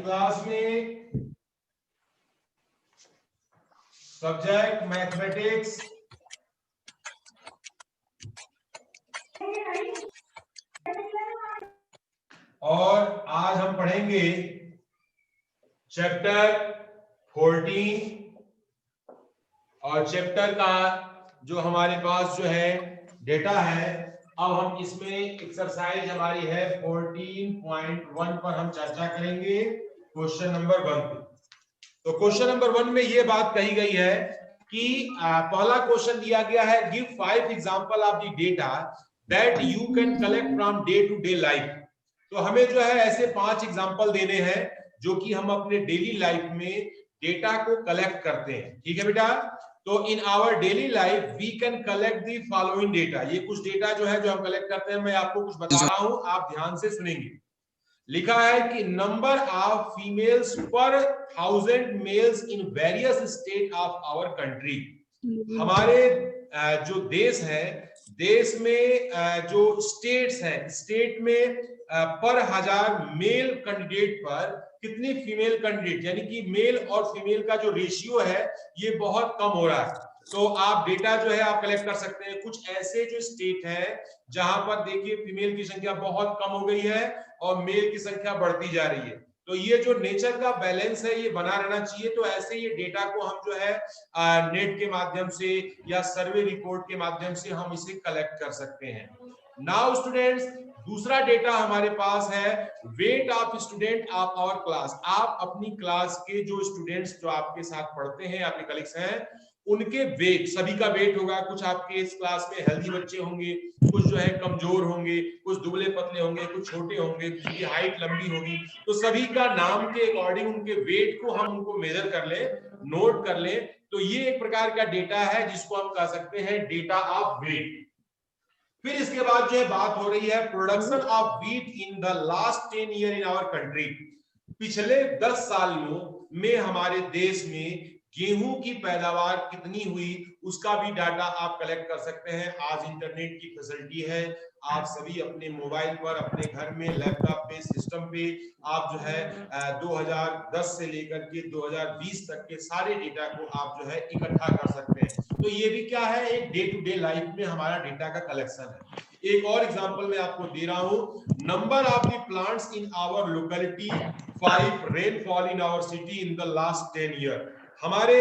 Class में subject mathematics और आज हम पढ़ेंगे चैप्टर 14 और चैप्टर का जो हमारे पास जो है डेटा है। अब हम इसमें एक्सरसाइज हमारी है 14.1 पर हम चर्चा करेंगे क्वेश्चन नंबर 1 पे। तो क्वेश्चन नंबर 1 में ये बात कही गई है कि पहला क्वेश्चन दिया गया है, give 5 example of the data that you can collect from day to day life. तो हमें जो है ऐसे 5 एग्जांपल देने हैं जो कि हम अपने डेली लाइफ में डेटा को कलेक्ट करते हैं। ठीक है बेटा, तो in our daily life we can collect the following data. ये कुछ डेटा जो है जो हम कलेक्ट करते हैं, मैं आपको कुछ बता रहा हूं, आप ध्यान से सुनेंगे। लिखा है कि नंबर ऑफ फीमेल्स पर 1000 males in various state of our country. हमारे जो देश है, देश में जो स्टेट्स है, स्टेट में पर 1000 मेल कैंडिडेट पर कितनी फीमेल कैंडिडेट, यानी कि मेल और फीमेल का जो रेशियो है ये बहुत कम हो रहा है। तो आप डेटा जो है आप कलेक्ट कर सकते हैं। कुछ ऐसे जो स्टेट है जहां पर देखिए फीमेल की संख्या बहुत कम हो गई है और मेल की संख्या बढ़ती जा रही है। तो ये जो नेचर का बैलेंस है ये बना रहना चाहिए। तो ऐसे ये डेटा को हम जो है नेट के माध्यम से या सर्वे रिपोर्ट के माध्यम से हम इसे कलेक्ट कर सकते हैं। नाउ स्टूडेंट्स, दूसरा डेटा हमारे पास है weight of student of our class. आप अपनी क्लास के जो स्टूडेंट्स जो आपके साथ पढ़ते हैं, आपके कलीग्स हैं, उनके वेट, सभी का वेट होगा। कुछ आपके इस क्लास में हेल्दी बच्चे होंगे, कुछ जो है कमजोर होंगे, कुछ दुबले पतले होंगे, कुछ छोटे होंगे, किसी की हाइट लंबी होगी। तो सभी का नाम के अकॉर्डिंग उनके वेट को हम उनको मेजर कर ले, नोट कर ले। तो ये एक प्रकार का डेटा है जिसको हम कह सकते हैं डेटा ऑफ वेट। फिर इसके बाद जो है बात हो रही है production of wheat in the last 10 year in our country. पिछले 10 सालों में हमारे देश में गेहूं की पैदावार कितनी हुई, उसका भी डाटा आप कलेक्ट कर सकते हैं। आज इंटरनेट की फैसिलिटी है, आप सभी अपने मोबाइल पर, अपने घर में, लैपटॉप पे, सिस्टम पे आप जो है 2010 से लेकर के 2020 तक के सारे डेटा को आप जो है इकट्ठा कर सकते हैं। तो ये भी क्या है, एक डे टू डे लाइफ में हमारा डेटा का कलेक्शन है। एक और एग्जांपल मैं आपको दे रहा हूं, number of the plants in our locality, 5 rainfall in our city in the last 10 year. हमारे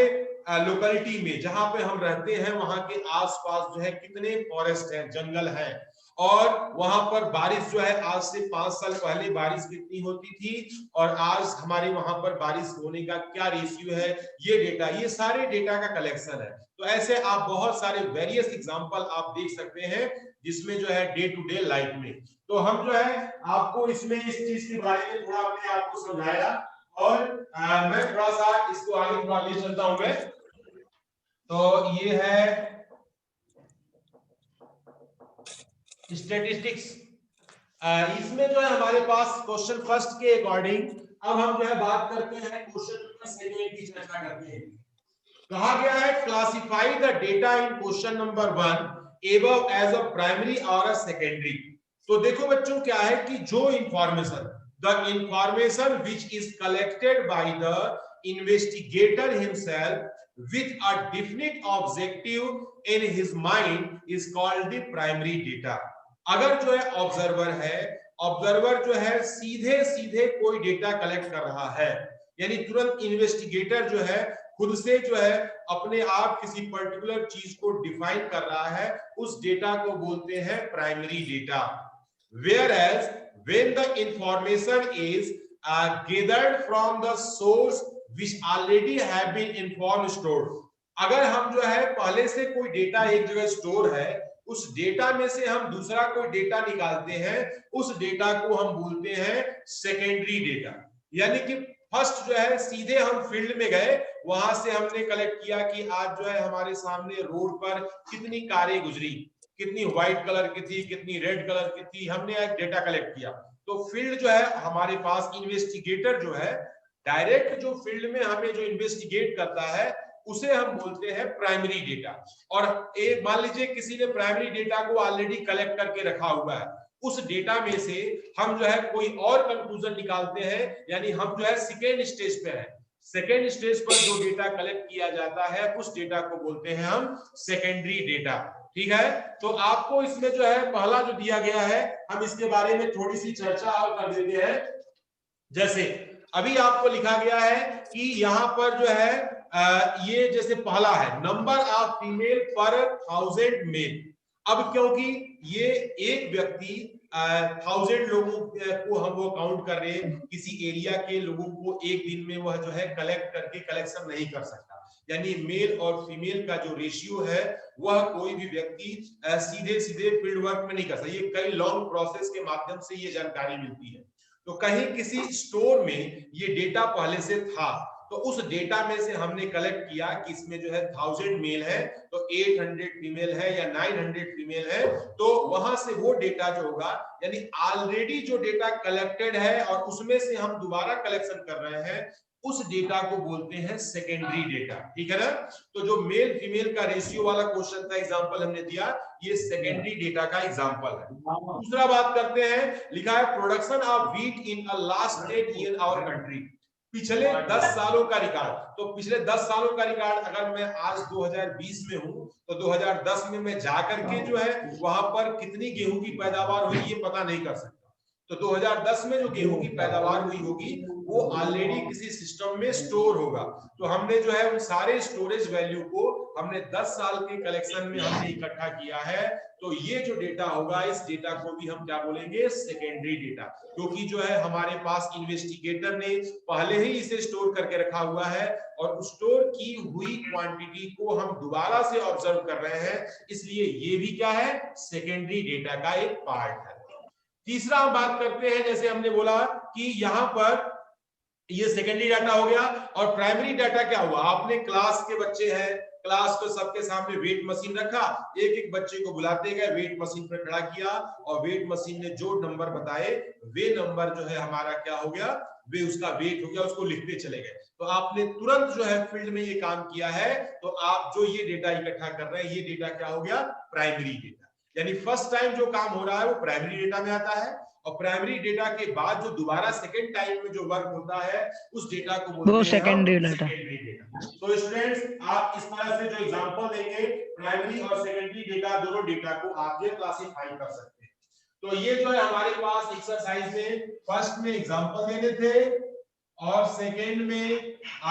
लोकेलिटी में जहां पे हम रहते हैं वहां के आसपास जो है कितने फॉरेस्ट हैं, जंगल हैं, और वहां पर बारिश जो है आज से 5 साल पहले बारिश कितनी होती थी और आज हमारे वहां पर बारिश होने का क्या रेशियो है, ये डेटा, ये सारे डेटा का कलेक्शन है। तो ऐसे आप बहुत सारे वेरियस एग्जांपल आप देख सकते हैं जिसमें जो है डे टू डे लाइफ में। तो हम जो है आपको इसमें इस चीज के बारे में थोड़ा अपने आपको समझाया और मैं थोड़ा सा इसको आगे थोड़ा ले चलता हूं मैं। तो ये है स्टैटिस्टिक्स। इसमें जो है हमारे पास क्वेश्चन फर्स्ट के अकॉर्डिंग अब हम जो है बात करते हैं क्वेश्चन नंबर 7 की चर्चा करते हैं। कहा गया है classify the data in question number 1 above as a primary और अ सेकेंडरी। तो देखो बच्चों क्या है कि जो information, the information which is collected by the investigator himself with a definite objective in his mind is called the primary data। अगर जो है ऑब्जर्वर है, ऑब्जर्वर जो है सीधे सीधे कोई डेटा कलेक्ट कर रहा है, यानी तुरंत इन्वेस्टिगेटर जो है खुद से जो है अपने आप किसी पर्टिकुलर चीज को डिफाइन कर रहा है, उस डेटा को बोलते हैं primary data. Whereas when the information is gathered from the source which already have been informed stored। अगर हम जो है पहले से कोई डेटा एक जगह स्टोर है, उस डेटा में से हम दूसरा कोई डेटा निकालते हैं, उस डेटा को हम बोलते हैं सेकेंडरी डेटा। यानी कि फर्स्ट जो है सीधे हम फील्ड में गए, वहां से हमने कलेक्ट किया कि आज जो है हमारे सामने रोड पर कितनी कारें गुजरी, कितनी व्हाइट कलर की थी, कितनी रेड कलर की थी, हमने एक डेटा कलेक्ट किया। तो फील्ड जो है हमारे पास इन्वेस्टिगेटर जो है डायरेक्ट जो फील्ड में हमें जो इन्वेस्टिगेट करता है उसे हम बोलते हैं प्राइमरी डेटा। और एक मान लीजिए किसी ने प्राइमरी डेटा को ऑलरेडी कलेक्ट करके रखा हुआ है, उस डेटा में से हम जो है कोई और कंक्लूजन निकालते हैं, यानी हम जो है सेकेंड स्टेज पे है। सेकेंड स्टेज पर जो डेटा कलेक्ट किया जाता है उस डेटा को बोलते हैं हम सेकेंडरी डेटा। ठीक है, तो आपको इसमें जो है पहला जो दिया गया है हम इसके बारे में थोड़ी सी चर्चा और कर देते हैं। जैसे अभी आपको लिखा गया है कि यहाँ पर जो है ये जैसे पहला है नंबर ऑफ फीमेल पर 1000 मेल। अब क्योंकि ये एक व्यक्ति 1000 लोगों को हम वो काउंट कर रहे हैं, किसी एरिया के लोगों को एक दिन में वह जो है कलेक्ट करके कलेक्शन नहीं कर सकता, यानी मेल और फीमेल का जो रेशियो है वह कोई भी व्यक्ति सीधे सीधे फील्ड वर्क में नहीं कर सकता, ये कई लॉन्ग प्रोसेस के माध्यम से ये जानकारी मिलती है। तो कहीं किसी स्टोर में ये डेटा पहले से था, तो उस डेटा में से हमने कलेक्ट किया कि इसमें जो है 1000 मेल है तो 800 फीमेल है या 900 फीमेल है, तो वहां से वो डेटा जो होगा, यानी ऑलरेडी जो डेटा कलेक्टेड है और उसमें से हम दोबारा कलेक्शन कर रहे हैं, उस डेटा को बोलते हैं सेकेंडरी डेटा। ठीक है ना, तो जो मेल फीमेल का रेशियो वाला क्वेश्चन था, एग्जांपल हमने दिया, ये सेकेंडरी डेटा का एग्जांपल है। दूसरा बात करते हैं, लिखा है production of wheat in a last 10 year our country, पिछले 10 सालों का रिकॉर्ड। तो पिछले 10 सालों का रिकॉर्ड अगर मैं आज 2020 में हूं तो 2010 में मैं जाकर के जो है वहां पर कितनी गेहूं की पैदावार हुई ये पता नहीं कर सकता। तो 2010 में जो गेहूं की पैदावार हुई होगी वो ऑलरेडी किसी सिस्टम में स्टोर होगा। तो हमने जो है उन सारे स्टोरेज वैल्यू को हमने 10 साल के कलेक्शन में हमने इकट्ठा किया है। तो ये जो डेटा होगा इस डेटा को भी हम क्या बोलेंगे, सेकेंडरी डेटा, क्योंकि जो है हमारे पास इन्वेस्टिगेटर ने पहले ही इसे स्टोर करके रखा हुआ है और स्टोर की हुई क्वांटिटी को हम दोबारा से ऑब्जर्व कर रहे हैं, इसलिए ये भी क्या है, सेकेंडरी डेटा का एक पार्ट है। तीसरा हम बात करते हैं, जैसे हमने बोला कि यहां पर ये सेकेंडरी डाटा हो गया, और प्राइमरी डाटा क्या हुआ, आपने क्लास के बच्चे हैं, क्लास को सबके सामने वेट मशीन रखा, एक एक बच्चे को बुलाते गए, वेट मशीन पर खड़ा किया और वेट मशीन ने जो नंबर बताए वे नंबर जो है हमारा क्या हो गया, वे उसका वेट हो गया, उसको लिखते चले गए। तो आपने तुरंत जो है फील्ड में ये काम किया है, तो आप जो ये डेटा इकट्ठा कर रहे हैं ये डेटा क्या हो गया, प्राइमरी डेटा। यानी फर्स्ट टाइम जो काम हो रहा है वो प्राइमरी डेटा में आता है, और प्राइमरी डेटा के बाद जो दोबारा सेकेंड टाइम में जो वर्क होता है उस डेटा को बोलते हैं सेकेंडरी डेटा। तो स्टूडेंट्स आप इस तरह से जो एग्जांपल देंगे प्राइमरी और सेकेंडरी डेटा, दोनों डेटा को आप ये क्लासिफाई कर सकते हैं। तो ये जो है हमारे पास एक्सरसाइज में फर्स्ट में एग्जांपल देने थे और सेकेंड में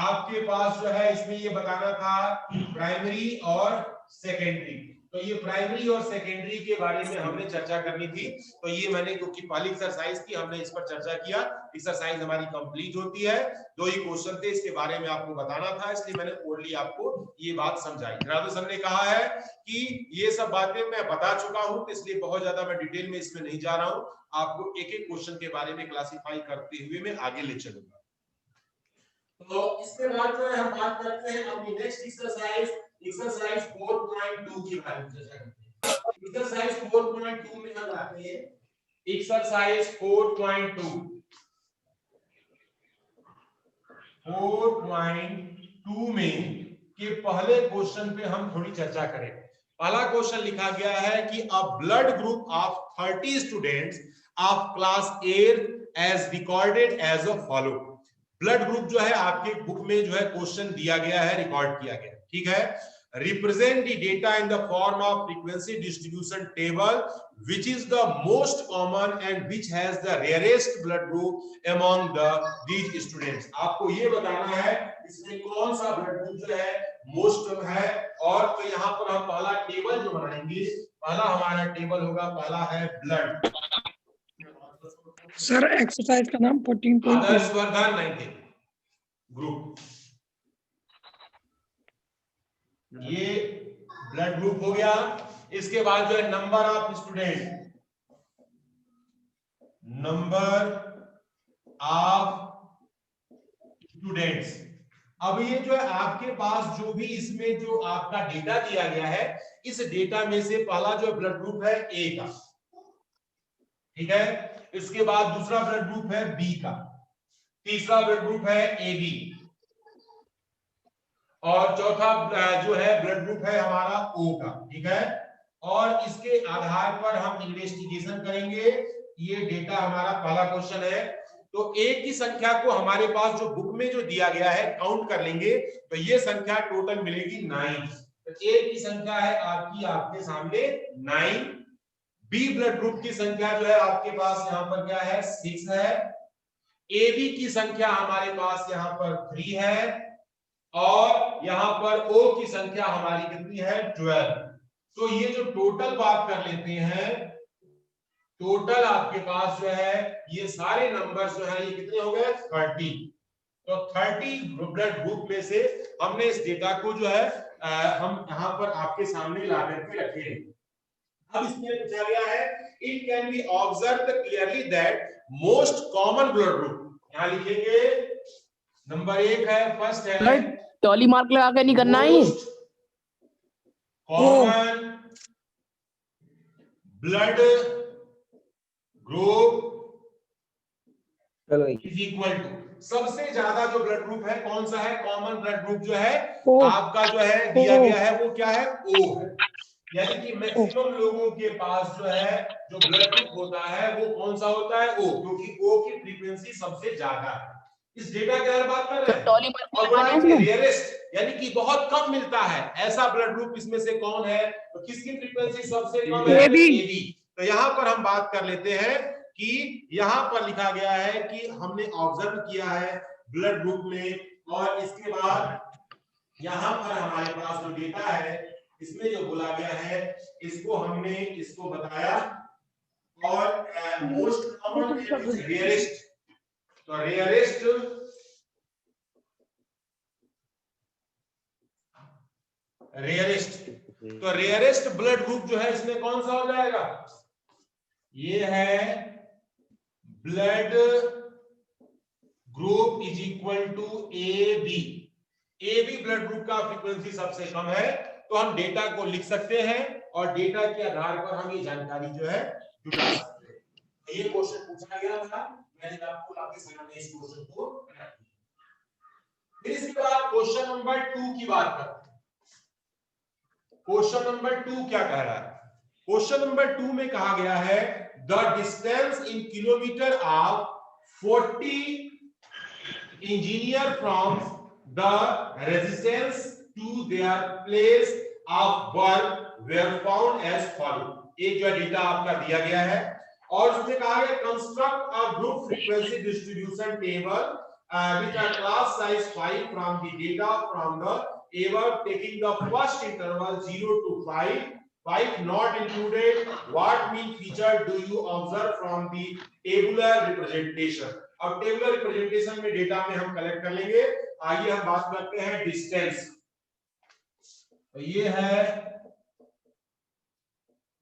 आपके पास जो है इसमें ये बताना था प्राइमरी और सेकेंडरी। तो ये प्राइमरी और सेकेंडरी के बारे में हमने चर्चा करनी थी, तो ये मैंने क्योंकि पहली एक्सरसाइज थी हमने इस पर चर्चा किया, एक्सरसाइज हमारी कंप्लीट होती है, 2 ही क्वेश्चन थे इसके बारे में आपको बताना था, इसलिए मैंने ओरली आपको ये बात समझाई। राधु सर ने कहा है कि ये सब बातें मैं बता चुका हूं, इसलिए बहुत ज्यादा मैं डिटेल में इसमें नहीं जा रहा हूं, आपको एक एक क्वेश्चन के बारे में क्लासिफाई करते हुए मैं आगे ले चलूंगा। तो इसके बाद जो है हम बात करते हैं अपनी नेक्स्ट एक्सरसाइज 4.2 की बारे में चर्चा करते हैं। एक्सरसाइज 4.2 में हम आते हैं एक्सरसाइज 4.2 में के पहले क्वेश्चन पे हम थोड़ी चर्चा करें। पहला क्वेश्चन लिखा गया है कि a blood group of 30 students of class 8 as recorded as a follow. Blood group जो है आपके बुक में जो है क्वेश्चन दिया गया है, रिकॉर्ड किया गया, ठीक है। Represent the data in the form of frequency distribution table which is the most common and which has the rarest blood group among these students। आपको ये बताना है इसमें कौन सा ब्लड ग्रुप जो है मोस्ट है, और तो यहाँ पर हम पहला टेबल जो बनाएंगे, पहला हमारा टेबल होगा, पहला है ब्लड। सर एक्सरसाइज का नाम 14.2 आदर्शवर्धन 19 ग्रुप, ये ब्लड ग्रुप हो गया। इसके बाद जो है number of student, number of students. अब ये जो है आपके पास जो भी इसमें जो आपका डेटा दिया गया है, इस डेटा में से पहला जो ब्लड ग्रुप है ए का, ठीक है। इसके बाद दूसरा ब्लड ग्रुप है बी का, तीसरा ब्लड ग्रुप है ए बी, और चौथा जो है ब्लड ग्रुप है हमारा ओ का, ठीक है। और इसके आधार पर हम इन्वेस्टिगेशन करेंगे। ये डेटा हमारा पहला क्वेश्चन है। तो एक की संख्या को हमारे पास जो बुक में जो दिया गया है काउंट कर लेंगे तो ये संख्या टोटल मिलेगी 9। तो ए की संख्या है आपकी आपके सामने 9। बी ब्लड ग्रुप की संख्या जो है आपके पास यहाँ पर क्या है 6 है। ए बी की संख्या हमारे पास यहाँ पर 3 है और यहाँ पर ओ की संख्या हमारी कितनी है 12। तो ये जो टोटल बात कर लेते हैं, टोटल आपके पास जो है ये सारे नंबर जो है ये कितने हो गए 30। तो 30 ब्लड ग्रुप में से हमने इस डेटा को जो है हम यहाँ पर आपके सामने ला करके रखे। अब इसमें पूछा गया है it can B observed clearly that most common blood group, यहाँ लिखेंगे नंबर 1 है, फर्स्ट है टॉली मार्क लगा के नहीं करना है। Common blood group is equal to, सबसे ज्यादा जो ब्लड ग्रुप है कौन सा है, कॉमन ब्लड ग्रुप जो है आपका जो है दिया गया है वो क्या है ओ है। यानी कि मैक्सिमम लोगों के पास जो है जो ब्लड ग्रुप होता है वो कौन सा होता है ओ, क्योंकि ओ की फ्रीक्वेंसी सबसे ज्यादा है। इस डेटा के बारे में बात कर रहे हैं। और रेयरेस्ट यानी कि बहुत कम मिलता है ऐसा ब्लड ग्रुप इसमें से कौन है, तो किसकी फ्रीक्वेंसी सबसे कम है, एबी। तो यहाँ पर हम बात कर लेते हैं कि यहाँ पर लिखा गया है कि हमने ऑब्जर्व किया है ब्लड ग्रुप में, और इसके बाद यहाँ पर हमारे पास जो डेटा है इसमें जो बोला गया है इसको हमने इसको बताया। और मोस्ट कॉमन रेयरेस्ट, तो रेयरेस्ट ब्लड ग्रुप जो है इसमें कौन सा हो जाएगा, ये है blood group is equal to A B. A B blood group का फ्रीक्वेंसी सबसे कम है, तो हम डेटा को लिख सकते हैं और डेटा के आधार पर हम ये जानकारी जो है जुटा सकते हैं। ये क्वेश्चन पूछा गया था, मैंने आपको आपके सामने इस क्वेश्चन को रखा। फिर इसके बाद क्वेश्चन नंबर 2 की बात करते हैं। क्वेश्चन नंबर 2 क्या कह रहा है, क्वेश्चन नंबर 2 में कहा गया है the distance in kilometre of 40 engineer from the residence to their place of work were found as follow. एक जो डेटा आपका दिया गया है और उसमें कहा गया construct a group frequency distribution table with a class size 5 from the data from the table taking the first interval 0 to 5 not included, what mean feature do you observe from the tabular representation। अब tabular representation में data में हम collect कर लेंगे। आइए हम बात करते हैं डिस्टेंस। तो ये है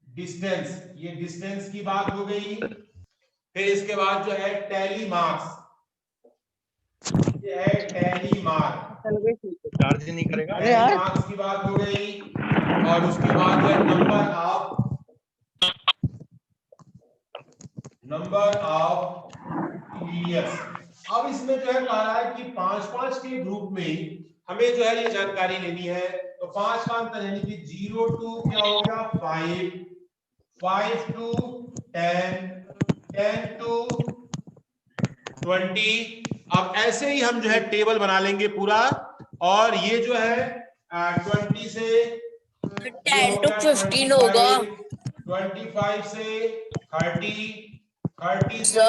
डिस्टेंस, ये डिस्टेंस की बात हो गई। फिर इसके बाद जो है टैली मार्क्स, ये है टैली मार्क, चार्ज नहीं करेगा, टैली मार्क्स की बात हो गई। और उसके बाद है नंबर ऑफ इंजीनियर्स। अब इसमें जो है कह रहा है कि 5-5 के ग्रुप में हमें जो है ये जानकारी लेनी है। तो 5 का अंतर यानी कि 0 to क्या हो गया 5, 5 to 10, 10 to 20। अब ऐसे ही हम जो है टेबल बना लेंगे पूरा, और ये जो है 20 से 10 to 15 होगा, 25 से 30, 30 से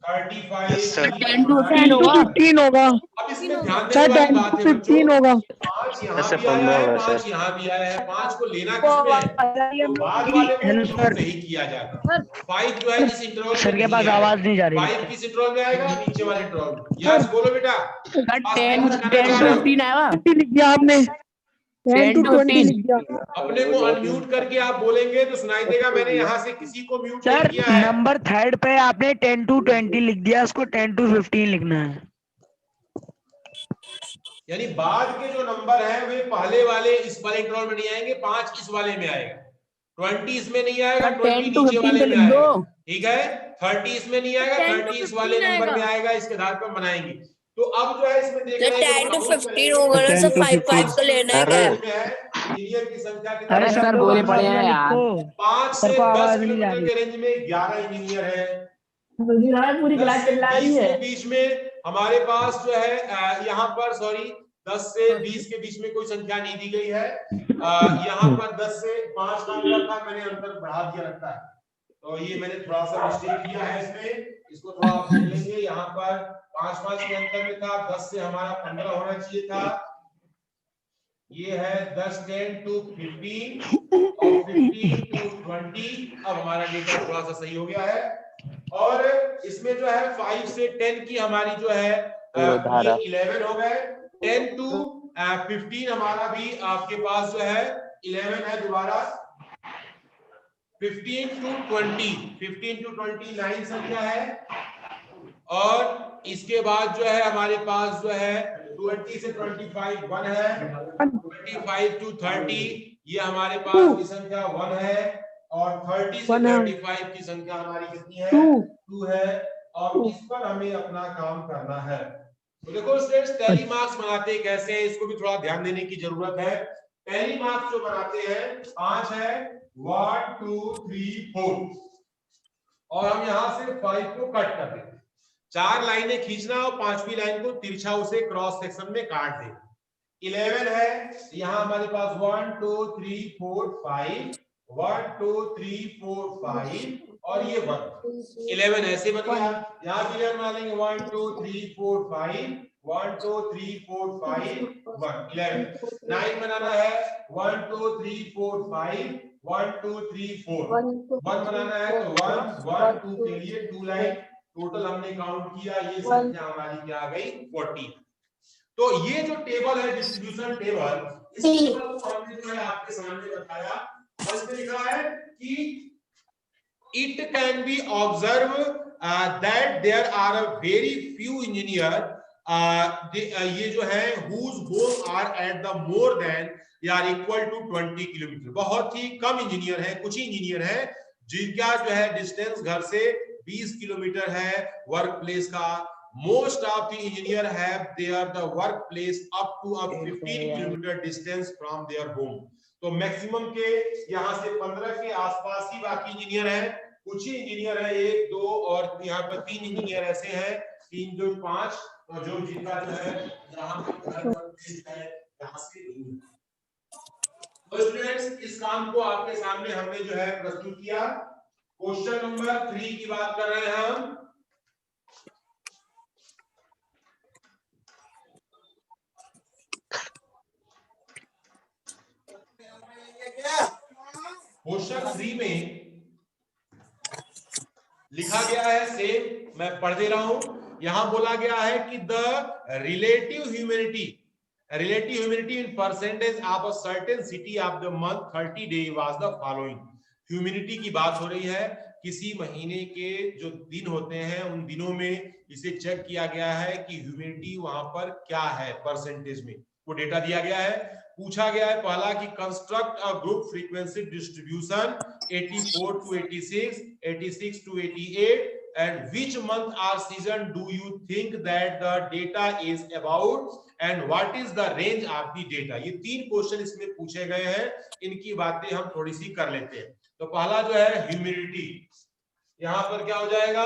35, 10 to 15 होगा। अब इसमें ध्यान देने वाली बात है बच्चों, 15 होगा। 5 यहाँ भी आया है, 5 यहाँ भी आया है। 5 को लेना किसमें है, तो बाद वाले में सही किया जाता है। 5 जो है इस इंटरवल सर के पास आवाज नहीं जा रही। 5 किस इंटरवल में आएगा, नीचे वाले इंटरवल में। यस बोलो बेटा। 10 to 15 आएगा, लिख दिया आपने, 10 to 20 लिख दिया। अपने को अनम्यूट करके आप बोलेंगे तो सुनाई देगा। मैंने यहाँ से किसी को म्यूट सर नहीं किया है। नंबर 3rd पे आपने 10 to 20 लिख दिया, उसको 10 to 15 लिखना है। यानी बाद के जो नंबर है वे पहले वाले इस वाले इंटरवल में नहीं आएंगे, 5 इस वाले में आएगा, 20 इसमें नहीं आएगा, 20 नीचे वाले में आएगा, ठीक है। 30 इसमें नहीं आएगा, 30 इस वाले नंबर में आएगा। इसके आधार पर बनाएंगे। तो अब जो है इसमें देख रहे हैं 10 to 15 होगा ना, सब 5 को लेना है क्या? इंजीनियर की संख्या अरे कितनी है? सर बोले पड़े हैं यार। 5 सर से को 10 आवाज नहीं आ किलोमीटर रही। के रेंज में 11 इंजीनियर है। पूरी 10 क्लास से चिल्ला रही 20 है। के बीच में हमारे पास जो है यहाँ पर सॉरी 10 से 20 के बीच में कोई संख्या नहीं दी गई है। यहाँ पर 10 से 5 का अंतर था, मैंने अंतर बढ़ा दिया लगता है, तो ये मैंने थोड़ा सा मिस्टेक किया है इसमें, इसको थोड़ा आप देख लेंगे। यहाँ पर 5 के अंतर में था, 10 से हमारा 15 होना चाहिए था। ये है 10 10 to 15 और 15 to 20। अब हमारा डेटा थोड़ा सा सही हो गया है। और इसमें जो है 5 से 10 की हमारी जो है ये 11 हो गए। 10 to 15 हमारा भी आपके पास जो है 11 है दोबारा। 15 to 20 9 संख्या है। और इसके बाद जो है हमारे पास जो है 20 से 25 1 है। 25 to 30 ये हमारे पास की संख्या 1 है। और 30 से 35 की संख्या हमारी कितनी है? 2 है। और इस पर हमें अपना काम करना है। तो देखो स्टूडेंट्स, टैली मार्क्स बनाते कैसे हैं इसको भी थोड़ा ध्यान देने की जरूरत है। टैली मार्क्स जो बनाते हैं 5 है, 1 2 3 4, और हम यहां से 5 को कट कर देते हैं। 4 लाइनें खींचना और 5वीं लाइन को तिरछा उसे क्रॉस सेक्शन में काट देना। 11 है, यहां हमारे पास 1 2 3 4 5, 1 2 3 4 5 और ये 1। 11 ऐसे बन गया। यहां भी 11 बना लेंगे 1 2 3 4 5, 1 2 3 4 5 1 11। 9 बनाना है 1 2 3 4 5, 1 2 3 4। 1 बनाना है तो 1 1 2 के लिए 2 लाइन टोटल हमने काउंट किया, ये संख्या हमारी क्या आ गई? 40। तो ये जो टेबल है डिस्ट्रीब्यूशन टेबल, इस टेबल को हमने जो है आपके सामने बताया। और इसमें लिखा है कि it can be observed that there are a very few engineer ये जो है whose home are at the more than या equal to 20 किलोमीटर। बहुत ही कम इंजीनियर है, कुछ ही इंजीनियर है जिनका जो है डिस्टेंस घर से 20 किलोमीटर है वर्क प्लेस का। Most of the engineer have their the workplace up to a 15 kilometre distance from their home। तो मैक्सिमम के यहाँ से 15 के आसपास ही बाकी इंजीनियर हैं। कुछ ही इंजीनियर है 1 2 और यहाँ पर 3 इंजीनियर ऐसे हैं, 3 2 5, और जो जिनका जो है यहाँ से दूर। तो स्टूडेंट्स, इस काम को आपके सामने हमने जो है प्रस्तुत किया। क्वेश्चन नंबर 3 की बात कर रहे हैं हम। क्वेश्चन 3 में लिखा गया है, सेम मैं पढ़ दे रहा हूं। यहां बोला गया है कि the relative humidity in percentage of a certain city of the month 30 day was the following. Humidity की बात हो रही है, किसी महीने के जो दिन होते हैं उन दिनों में इसे चेक किया गया है कि ह्यूमिडिटी वहां पर क्या है परसेंटेज में, वो डेटा दिया गया है। पूछा गया है पहला कि construct a group frequency distribution 84 to 86, 86 to 88, and which month or season do you think that the data is about and what is the range of the data। ये 3 क्वेश्चन इसमें पूछे गए हैं, इनकी बातें हम थोड़ी सी कर लेते हैं। तो पहला जो है ह्यूमिडिटी, यहां पर क्या हो जाएगा?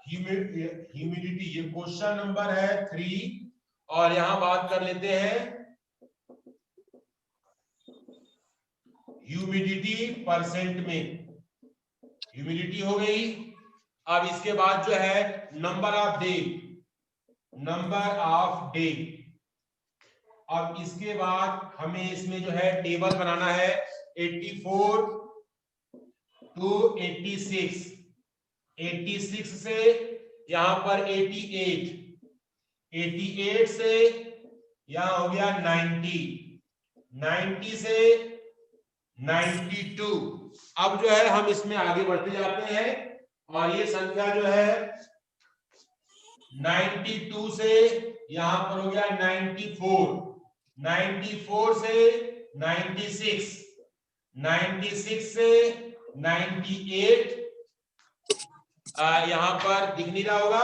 ह्यूमिडिटी, ये क्वेश्चन नंबर है 3, और यहां बात कर लेते हैं ह्यूमिडिटी परसेंट में। ह्यूमिडिटी हो गई। अब इसके बाद जो है नंबर ऑफ डे। अब इसके बाद हमें इसमें जो है टेबल बनाना है 84 to 86, 86 से यहां पर 88, 88 से यहां हो गया 90, 90 से 92। अब जो है हम इसमें आगे बढ़ते जाते हैं और ये संख्या जो है 92 से यहां पर हो गया 94, 94 से 96, 96 से 98, यहां पर दिख नहीं रहा होगा,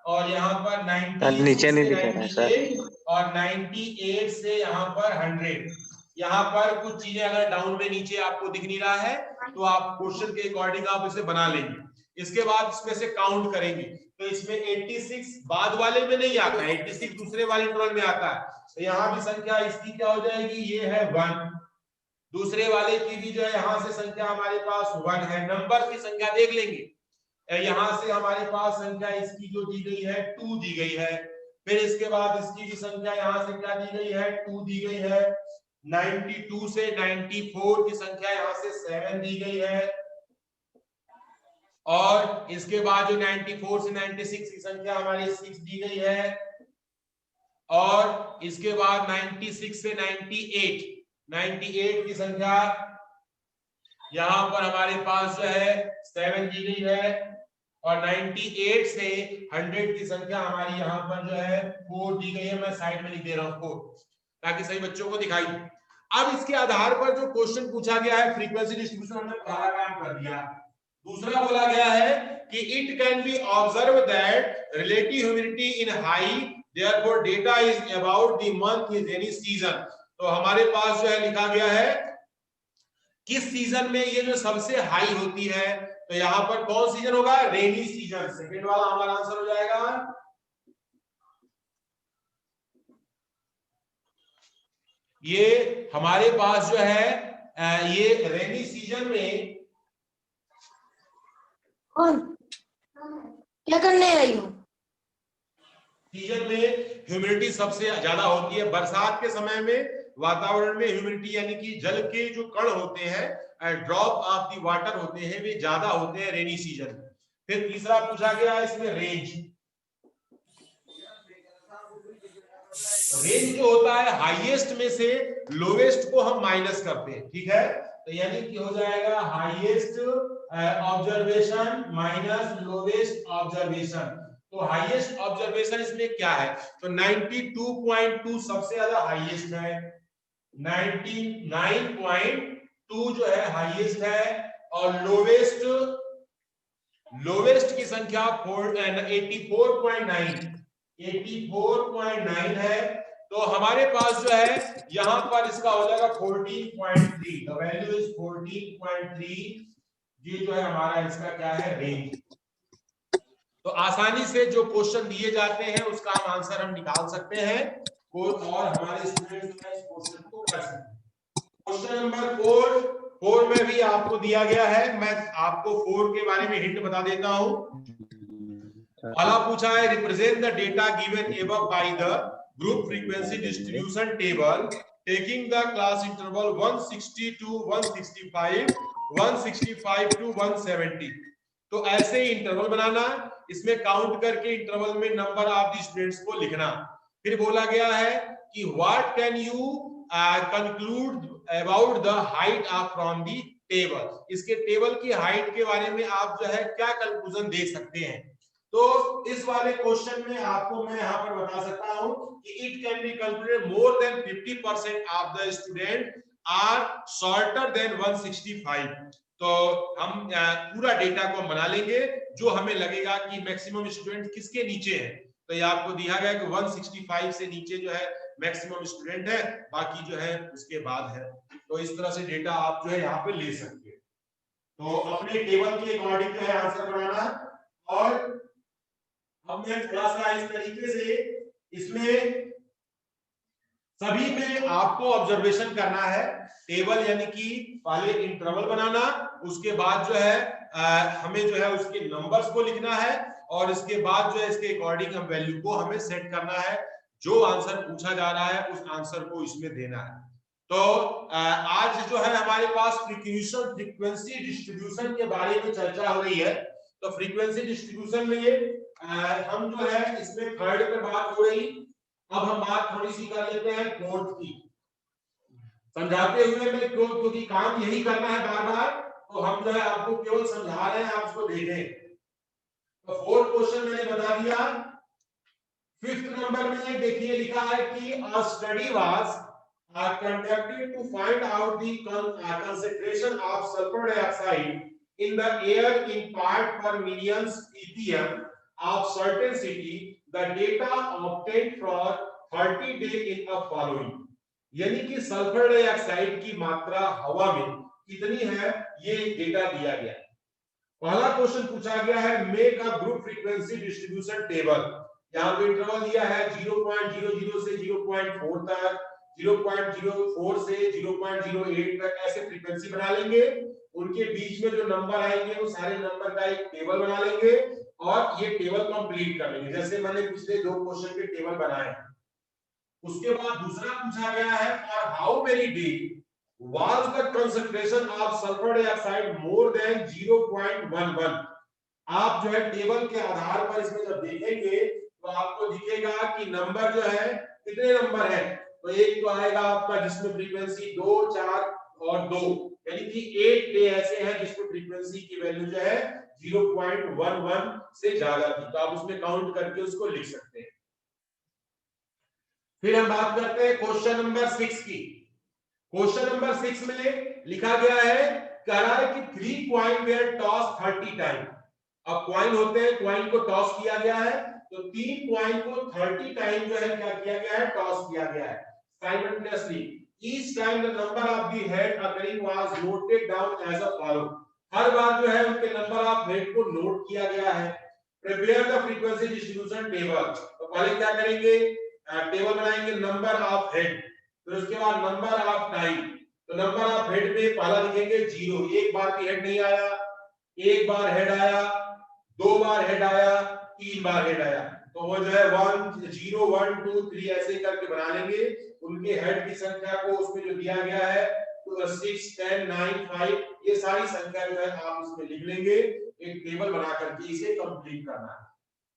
और यहां पर 90 नीचे नहीं दिख रहा है सर, और 98 से यहां पर 100। यहाँ पर कुछ चीजें अगर डाउन में नीचे आपको दिख नहीं रहा है तो आप क्वेश्चन के अकॉर्डिंग आप इसे बना लेंगे। इसके बाद इसमें से काउंट करेंगे तो इसमें 86 बाद वाले में नहीं आता है, 86 दूसरे वाले इंटरवल में आता है। तो यहाँ भी संख्या इसकी क्या हो जाएगी, ये है 1, दूसरे वाले की भी जो है यहाँ से संख्या हमारे पास 1 है। नंबर की संख्या देख लेंगे, यहाँ से हमारे पास संख्या इसकी जो दी गई है 2 दी गई है, फिर इसके बाद इसकी भी संख्या यहाँ से क्या दी गई है 2 दी गई है, 92 से 94 की संख्या यहाँ से 7 दी गई है, और इसके बाद जो 94 से 96 की संख्या हमारी 6 दी गई है, और इसके बाद 96 से 98 की संख्या यहाँ पर हमारे पास जो है 7 दी गई है, और 98 से 100 की संख्या हमारी यहाँ पर जो है 4 दी गई है। मैं साइड में लिख दे रहा हूँ 4 ताकि सही बच्चों को दिखाई। अब इसके आधार पर जो क्वेश्चन पूछा गया है फ्रीक्वेंसी डिस्ट्रीब्यूशन हमने पहला काम कर दिया। दूसरा बोला गया है कि it can B observe that relative humidity in high therefore data is about the month in rainy season. तो हमारे पास जो है लिखा गया है किस सीजन में ये जो सबसे हाई होती है, तो यहाँ पर कौन सीजन होगा, रेनी सीजन। सेकंड वाला हमारा आंसर हो जाएगा। ये हमारे पास जो है ये रेनी सीजन में क्या करने आई हो, सीजन में ह्यूमिडिटी सबसे ज्यादा होती है। बरसात के समय में वातावरण में ह्यूमिडिटी यानी कि जल के जो कण होते हैं, ड्रॉप ऑफ द वाटर होते हैं, वे ज्यादा होते हैं रेनी सीजन में। फिर तीसरा पूछा गया है इसमें रेंज। रेंज जो होता है हाईएस्ट में से लोवेस्ट को हम माइनस करते हैं, ठीक है। तो यानी कि हो जाएगा highest observation minus lowest observation. तो हाईएस्ट ऑब्जर्वेशन इसमें क्या है, तो 92.2 सबसे ज्यादा हाईएस्ट है, 99.2 जो है हाईएस्ट है, और लोवेस्ट की संख्या 84.9 है। तो हमारे पास जो है यहां पर इसका हो जाएगा 14.3, द वैल्यू इज 14.3। ये जो है हमारा इसका क्या है, रेंज। तो आसानी से जो क्वेश्चन दिए जाते हैं उसका हम आंसर हम निकाल सकते हैं, और हमारे स्टूडेंट्स इस क्वेश्चन को कर सकते हैं। क्वेश्चन नंबर 4 में भी आपको दिया गया है, मैं आपको 4 के बारे में हिंट बता देता हूं। पहला पूछा है represent the data given above by the group frequency distribution table taking the class interval 160 to 165, 165 to 170। तो ऐसे ही इंटरवल बनाना, इसमें काउंट करके इंटरवल में नंबर ऑफ द स्टूडेंट्स को लिखना। फिर बोला गया है कि what can you conclude about the height of from the table. इसके टेबल की हाइट के बारे में आप जो है क्या कंक्लूजन दे सकते हैं। तो इस वाले क्वेश्चन में आपको मैं यहाँ पर बता सकता हूँ कि it can be concluded more than 50% of the student are shorter than 165। तो हम पूरा डेटा को बना लेंगे जो हमें लगेगा कि मैक्सिमम स्टूडेंट किसके नीचे है। तो ये आपको दिया गया कि 165 से नीचे जो है मैक्सिमम स्टूडेंट है, बाकी जो है उसके बाद है। तो इस तरह से डेटा आप जो है यहाँ पे ले सकते हैं। तो अपने टेबल के अकॉर्डिंग जो है आंसर बनाना, और हमने थोड़ा सा इस तरीके से इसमें सभी में आपको ऑब्जर्वेशन करना है। टेबल यानी कि पहले इंटरवल बनाना, उसके बाद जो है हमें जो है उसके नंबर्स को लिखना है, और इसके बाद जो है इसके अकॉर्डिंग हम वैल्यू को हमें सेट करना है। जो आंसर पूछा जा रहा है उस आंसर को इसमें देना है। तो आज जो है हमारे पास फ्रीक्वेंसी डिस्ट्रीब्यूशन के बारे में चर्चा हो रही है। तो फ्रीक्वेंसी डिस्ट्रीब्यूशन में हम जो है इसमें थर्ड पे बात हो रही। अब हम बात थोड़ी सी कर लेते हैं फोर्थ की, समझाते हुए मैं क्योंकि काम यही करना है बार बार, तो हम जो है आपको केवल समझा रहे हैं, आप उसको देखें। तो फोर्थ क्वेश्चन मैंने बता दिया। फिफ्थ नंबर में देखिए लिखा है कि अ study was conducted to find out the concentration of sulfur dioxide in the air in part per million ppm of certain city. The data obtained for 30 days in the following. यानी कि sulphur dioxide की मात्रा हवा में कितनी है, ये data दिया गया है। पहला क्वेश्चन पूछा गया है make a group frequency distribution table. यहाँ पे इंटरवल दिया है 0.00 से 0.4 तक, 0.04 से 0.08 तक, ऐसे फ्रीक्वेंसी बना लेंगे। उनके बीच में जो नंबर आएंगे वो सारे नंबर का एक टेबल बना लेंगे और ये टेबल कंप्लीट कर लेंगे, जैसे मैंने पिछले 2 क्वेश्चन के टेबल बनाए हैं। उसके बाद दूसरा पूछा गया है for how many day was the concentration of sulfur dioxide more than 0.11। आप जो है टेबल के आधार पर इसमें जब देखेंगे तो आपको दिखेगा कि नंबर जो है कितने नंबर है, तो एक तो आएगा आपका जिसमें फ्रीक्वेंसी 2, 4 और 2, यानी कि 8 डे ऐसे हैं जिसमें फ्रीक्वेंसी की वैल्यू जो है 0.11 से ज्यादा थी, तो आप उसमें काउंट करके उसको लिख सकते हैं। फिर हम बात करते हैं क्वेश्चन नंबर 6 की। क्वेश्चन नंबर 6 में लिखा गया है, कह रहा है कि 3 कॉइन वेयर टॉस 30 टाइम। अब कॉइन होते हैं, कॉइन को टॉस किया गया है, तो 3 कॉइन को 30 टाइम जो है क्या किया गया है, टॉस किया गया है simultaneously. Each time the number of the head occurring was noted down as a follow. हर बार जो है उनके नंबर ऑफ हेड को नोट किया गया है। Prepare the frequency distribution table. तो पहले क्या करेंगे, टेबल बनाएंगे नंबर ऑफ हेड, फिर उसके बाद नंबर ऑफ टाइम। तो नंबर ऑफ हेड में पहला लिखेंगे 0, एक बार भी हेड नहीं आया, एक बार हेड आया, 2 बार हेड आया, 3 बार हेड आया, तो वो जो है 1 0 1 2 3 ऐसे करके बना लेंगे। उनके हेड की संख्या को उसमें जो दिया गया है तो 6 10 9 5 ये सारी संख्या जो है आप उसमें लिख लेंगे, एक टेबल बना करके इसे कंप्लीट करना है।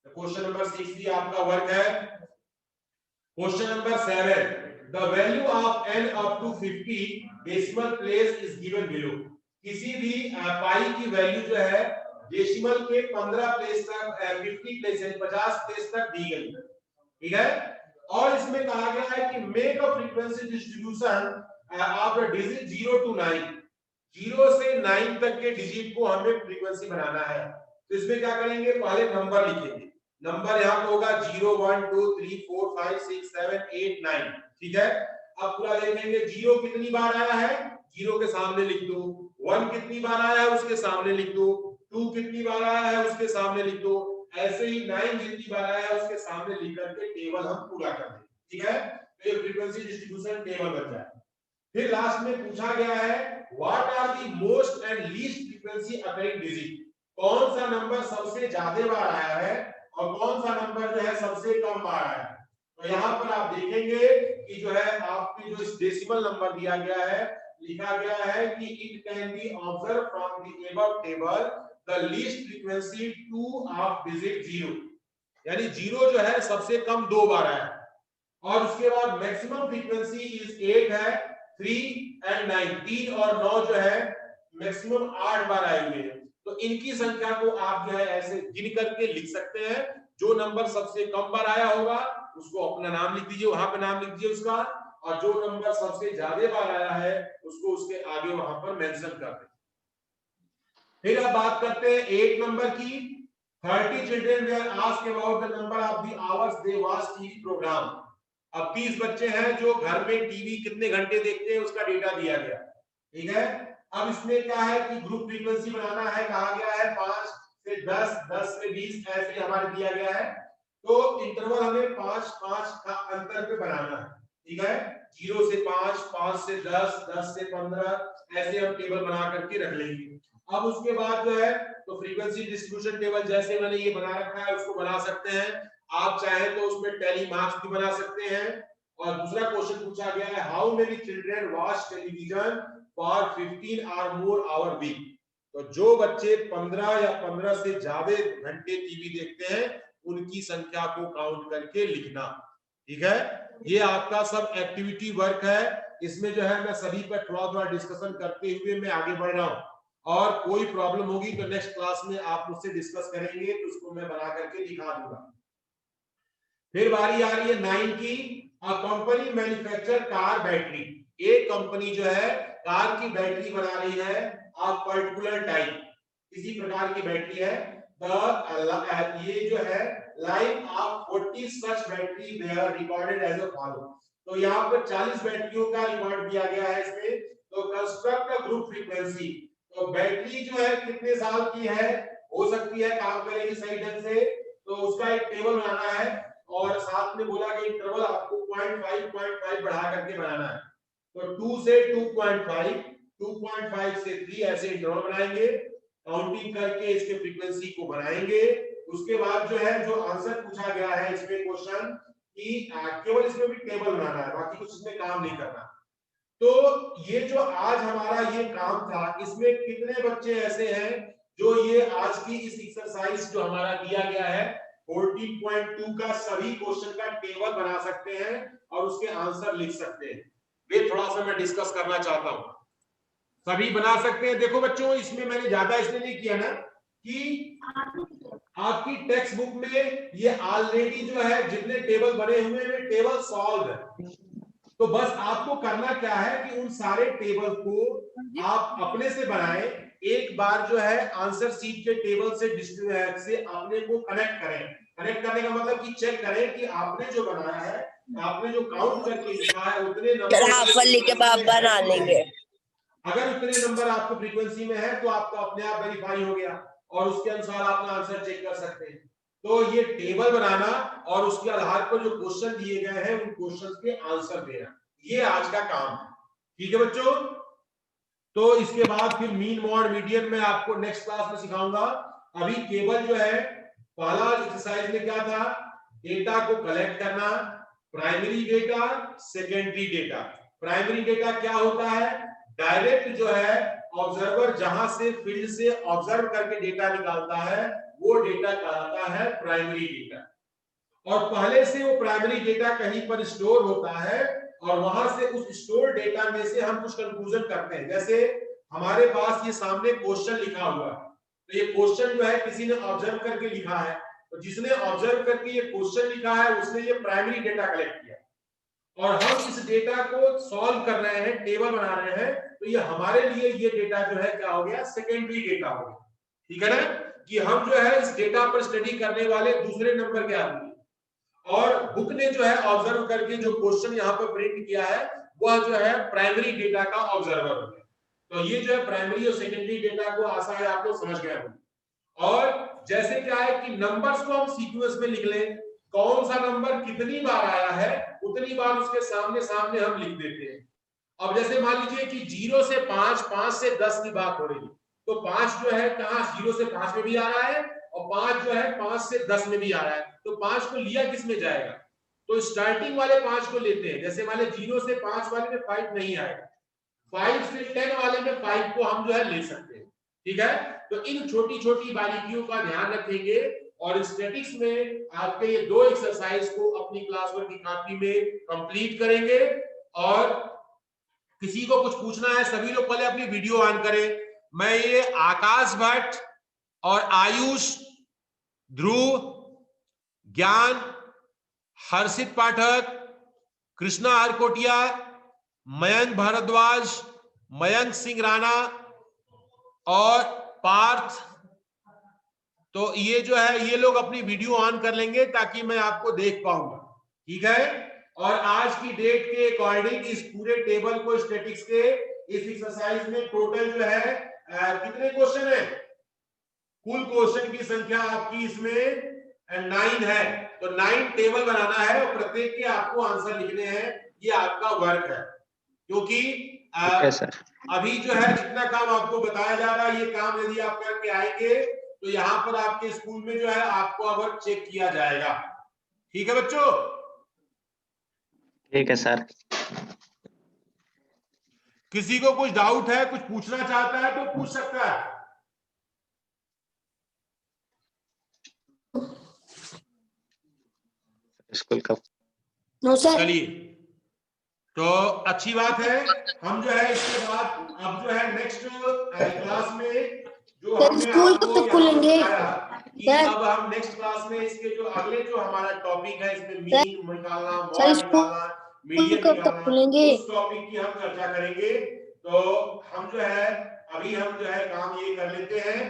तो क्वेश्चन नंबर 6 भी आपका वर्क है। Question number 7, the value of n up to 50 decimal place is given below। किसी भी पाई की वैल्यू जो है डेसिमल के 15 प्लेस तक 50 प्लेस यानी 50 प्लेस तक दी गई है, ठीक है। और इसमें कहा गया है कि make a frequency distribution of the digit 0 to 9। 0 से 9 तक के डिजिट को हमें फ्रीक्वेंसी बनाना है। तो इसमें क्या करेंगे, पहले नंबर लिखेंगे। नंबर यहाँ पे होगा 0 1 2 3 4 5 6 7 8 9, ठीक है। अब पूरा देखेंगे 0 कितनी बार आया है, 0 के सामने लिख दो, 1 कितनी बार आया है उसके सामने लिख दो, 2 कितनी बार आया है उसके सामने लिख दो, ऐसे ही 9 जितनी बार आया है उसके सामने लिख करके टेबल हम पूरा कर देंगे, ठीक है। तो ये फ्रीक्वेंसी डिस्ट्रीब्यूशन टेबल बन जाए। फिर लास्ट में पूछा गया है what are the most and least frequency occurring digit. कौन सा नंबर सबसे ज्यादा बार आया है और कौन सा नंबर जो है सबसे कम बार आया है। तो यहाँ पर आप देखेंगे कि जो है आपकी जो इस डेसिमल नंबर दिया गया है, लिखा गया है कि it can B observe from the above table the least frequency 2 of digit 0, यानी 0 जो है सबसे कम 2 बार आया है, और उसके बाद मैक्सिमम फ्रीक्वेंसी इज 8 है, 3 एंड 9, 3 और 9 जो है मैक्सिमम 8 बार आए हुए हैं। तो इनकी संख्या को आप जो है ऐसे गिन करके लिख सकते हैं। जो नंबर सबसे कम बार आया होगा उसको अपना नाम लिख दीजिए, वहां पे नाम लिख दीजिए उसका, और जो नंबर सबसे ज्यादा बार आया है उसको उसके आगे वहां पर मेंशन कर दें। फिर अब बात करते हैं 8 नंबर की। 30 children they are asked about the number of the hours they watch TV programme. अब 30 बच्चे हैं जो घर में टीवी कितने घंटे देखते हैं उसका डेटा दिया गया, ठीक है। अब इसमें क्या है कि ग्रुप फ्रीक्वेंसी बनाना है, कहा गया है 5 से 10, 10 से 20 ऐसे हमारे दिया गया है। तो इंटरवल हमें 5 5 का अंतर पे बनाना है, ठीक है। 0 से 5, 5 से 10, 10 से 15 ऐसे हम टेबल बना करके रख लेंगे। अब उसके बाद जो है तो फ्रीक्वेंसी डिस्ट्रीब्यूशन टेबल जैसे मैंने ये बना रखा है उसको बना सकते हैं। आप चाहें तो उसमें टैली मार्क्स भी बना सकते हैं। और दूसरा क्वेश्चन पूछा गया है how many children watch television for 15 और मोर आवर वीक। तो जो बच्चे 15 या 15 से ज्यादा घंटे टीवी देखते हैं उनकी संख्या को काउंट करके लिखना, ठीक है। ये आपका सब एक्टिविटी वर्क है। इसमें जो है मैं सभी पर थोड़ा थोड़ा डिस्कशन करते हुए मैं आगे बढ़ रहा हूँ, और कोई प्रॉब्लम होगी तो नेक्स्ट क्लास में आप मुझसे डिस्कस करेंगे तो उसको मैं बना करके दिखा दूंगा। फिर बारी आ रही है 9 की। A company manufacture car battery. एक कंपनी जो है कार की बैटरी बना रही है ऑफ पर्टिकुलर टाइप, इसी प्रकार की बैटरी है। ये जो है life of 40 such battery they are recorded as a follow. तो यहाँ पर 40 बैटरियों का रिकॉर्ड दिया गया है इसमें। तो कंस्ट्रक्ट अ ग्रुप फ्रीक्वेंसी, तो बैटरी जो है कितने साल की है, हो सकती है काम करेगी सही ढंग से, तो उसका एक टेबल बनाना है और साथ में बोला कि इंटरवल आपको 0.5 बढ़ा करके बनाना है। तो 2 से 2.5, 2.5 से 3 ऐसे इंटरवल बनाएंगे, काउंटिंग करके इसके फ्रीक्वेंसी को बनाएंगे। उसके बाद जो है जो आंसर पूछा गया है इसमें क्वेश्चन कि केवल इसमें भी टेबल बनाना है, बाकी कुछ इसमें काम नहीं करना। तो ये जो आज हमारा ये काम था, इसमें कितने बच्चे ऐसे हैं जो ये आज की इस एक्सरसाइज जो हमारा दिया गया है 14.2 का सभी क्वेश्चन का टेबल बना सकते हैं और उसके आंसर लिख सकते हैं? ये थोड़ा सा मैं डिस्कस करना चाहता हूं। सभी बना सकते हैं। देखो बच्चों, इसमें मैंने ज्यादा इसलिए नहीं किया ना कि आपकी टेक्स्ट बुक में ये ऑलरेडी जो है जितने टेबल बने हुए हैं टेबल सॉल्व है। तो बस आपको करना क्या है कि उन सारे टेबल को आप अपने से बनाएं, एक बार जो है आंसर शीट के टेबल से अपने को कनेक्ट करें। कनेक्ट करने का मतलब कि चेक करें कि आपने जो बनाया है, आपने जो काउंट करके लिखा है उतने हाफल लेके बना लेंगे। अगर उतने नंबर आपको फ्रीक्वेंसी में है तो आपका अपने आप वेरीफाई हो गया और उसके अनुसार आप आंसर चेक कर सकते हैं। तो ये टेबल बनाना और उसके आधार पर जो क्वेश्चन दिए गए हैं उन क्वेश्चंस के आंसर देना, ये आज का काम है। ठीक है बच्चों, तो इसके बाद फिर मीन मॉड मीडियन में आपको नेक्स्ट क्लास में सिखाऊंगा। अभी केवल जो है पहला एक्सरसाइज में क्या था, डेटा को कलेक्ट करना, primary data, secondary data. Primary data क्या होता है, डायरेक्ट जो है ऑब्जर्वर जहां से फील्ड से ऑब्जर्व करके डेटा निकालता है वो डेटा कहलाता है प्राइमरी डेटा। और पहले से वो प्राइमरी डेटा कहीं पर स्टोर होता है और वहां से उस स्टोर डेटा में से हम कुछ कंक्लूजन करते हैं। जैसे हमारे पास ये सामने क्वेश्चन लिखा हुआ है, तो ये क्वेश्चन जो है किसी ने ऑब्जर्व करके लिखा है, तो जिसने ऑब्जर्व करके ये क्वेश्चन लिखा है उसने ये प्राइमरी डेटा कलेक्ट किया और हम इस डेटा को सॉल्व कर रहे हैं, टेबल बना रहे हैं, तो ये हमारे लिए ये डेटा जो है क्या हो गया, सेकेंडरी डेटा हो गया। ठीक है ना, कि हम जो है इस डेटा पर स्टडी करने वाले दूसरे नंबर के आदमी, और बुक ने जो है ऑब्जर्व करके जो क्वेश्चन यहाँ पर प्रिंट किया है वह जो है प्राइमरी डेटा का ऑब्जर्वर हो गया। तो ये जो है प्राइमरी और सेकेंडरी डेटा को आशा है आप लोग समझ गए होंगे। और जैसे क्या है कि नंबर्स को हम सीक्वेंस में लिख लें, कौन सा नंबर कितनी बार आया है उतनी बार उसके सामने सामने हम लिख देते हैं। अब जैसे मान लीजिए कि 0 से 5, 5 से 10 की बात हो रही है, तो 5 जो है कहाँ 0 से 5 में भी आ रहा है और 5 जो है 5 से 10 में भी आ रहा है, तो 5 को लिया किस में जाएगा, तो स्टार्टिंग वाले 5 को लेते हैं। जैसे मान लीजिए 0 से 5 वाले में 5 नहीं आएगा, 5 से 10 वाले में 5 को हम जो है ले सकते हैं। ठीक है, तो इन छोटी छोटी बारीकियों का ध्यान रखेंगे और स्टैटिक्स में आपके ये दो एक्सरसाइज को अपनी क्लास वर्क की कॉपी में कंप्लीट करेंगे। और किसी को कुछ पूछना है सभी लोग पहले अपनी वीडियो ऑन करें। मैं ये आकाश भट्ट और आयुष, ध्रुव, ज्ञान, हर्षित पाठक, कृष्णा हरकोटिया, मयंक भारद्वाज, मयंक सिंह राणा और पार्थ, तो ये जो है ये लोग अपनी वीडियो ऑन कर लेंगे ताकि मैं आपको देख पाऊंगा। ठीक है, और आज की डेट के अकॉर्डिंग इस पूरे टेबल को स्टैटिक्स के इस एक्सरसाइज में टोटल जो है कितने क्वेश्चन है, कुल क्वेश्चन की संख्या आपकी इसमें 9 है। तो 9 टेबल बनाना है और प्रत्येक के आपको आंसर लिखने हैं, ये आपका वर्क है। क्योंकि अभी जो है जितना काम आपको बताया जा रहा है ये काम यदि आप करके आएंगे तो यहाँ पर आपके स्कूल में जो है आपको वर्क चेक किया जाएगा। ठीक है बच्चों, ठीक है सर। किसी को कुछ डाउट है, कुछ पूछना चाहता है तो पूछ सकता है। स्कूल का नो सर। चलिए, तो अच्छी बात है। हम जो है इसके बाद अब जो है नेक्स्ट क्लास में जो हमने स्कूल कब तक खुलेंगे सर, अब हम नेक्स्ट क्लास में इसके जो अगले जो हमारा टॉपिक है इसमें मीन निकालना, मॉड निकालना, मीडियन कब तक खुलेंगे, उस टॉपिक की हम चर्चा करेंगे। तो हम जो है अभी हम जो है काम ये कर लेते हैं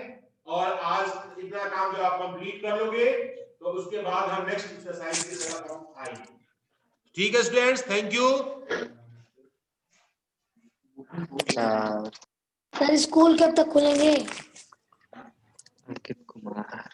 और आज इतना काम जो आप कंप्लीट कर लोगे तो उसके बाद हम नेक्स्ट एक्सरसाइज की तरफ हम आएंगे। ठीक है students, thank you. Sir school कब तक खुलेंगे? अंकित कुमार